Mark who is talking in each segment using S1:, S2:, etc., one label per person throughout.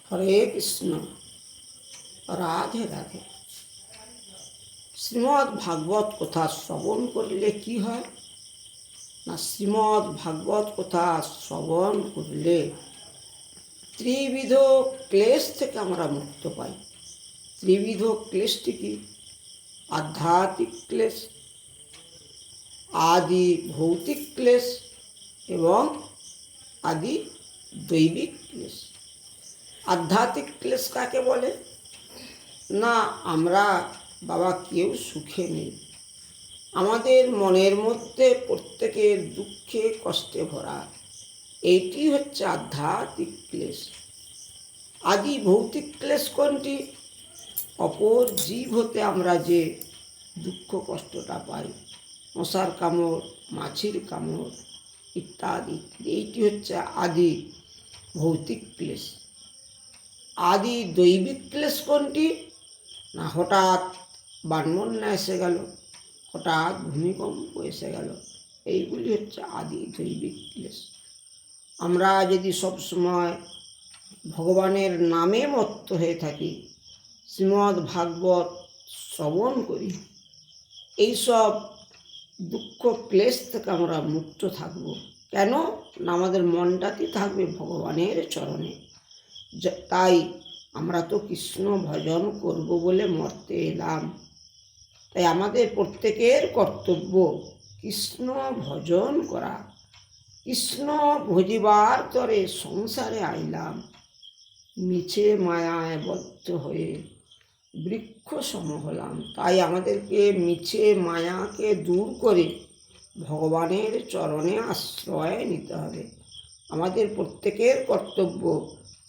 S1: হরে কৃষ্ণ, রাধে রাধে। শ্রীমদ্ ভাগবত কথা শ্রবণ করলে কি হয় না, শ্রীমদ্ ভাগবত কথা শ্রবণ করলে ত্রিবিধ ক্লেশ থেকে আমরা মুক্ত পাই। ত্রিবিধ ক্লেশটি কি? আধ্যাত্মিক ক্লেশ, আদি ভৌতিক ক্লেশ এবং আদি দৈবিক ক্লেশ। আধ্যাত্মিক ক্লেশ কাকে বলে? না, আমরা বাবা কেউ সুখে নেই, আমাদের মনের মধ্যে প্রত্যেকের দুঃখে কষ্টে ভরা। এইটি হচ্ছে আধ্যাত্মিক ক্লেশ। আদি ভৌতিক ক্লেশ কোনটি? অপর জীব হতে আমরা যে দুঃখ কষ্টটা পাই, মশার কামড়, মাছির কামড় ইত্যাদি, এইটি হচ্ছে আদি ভৌতিক ক্লেশ। আদি দৈবিক ক্লেশ কোনটি? না, হঠাৎ বানবন্যা এসে গেল, হঠাৎ ভূমিকম্প এসে গেল, এইগুলি হচ্ছে আদি দৈবিক ক্লেশ। আমরা যদি সবসময় ভগবানের নামে মত্ত হয়ে থাকি, শ্রীমদ্ ভাগবত শ্রবণ করি, এইসব দুঃখ ক্লেশ থেকে আমরা মুক্ত থাকব। কেন না, আমাদের মনটাতে থাকবে ভগবানের চরণে। তাই আমরা তো কৃষ্ণ ভজন করব বলে মর্তে এলাম, তাই আমাদের প্রত্যেকের কর্তব্য কৃষ্ণ ভজন করা। কৃষ্ণ ভজিবার তরে সংসারে আইলাম, মিছে মায়ায় বদ্ধ হয়ে বৃক্ষ সম হলাম। তাই আমাদেরকে মিছে মায়াকে দূর করে ভগবানের চরণে আশ্রয় নিতে হবে। আমাদের প্রত্যেকের কর্তব্য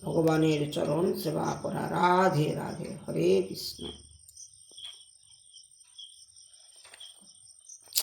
S1: ভগবানের চরণ সেবা করা। রাধে রাধে, হরে কৃষ্ণ।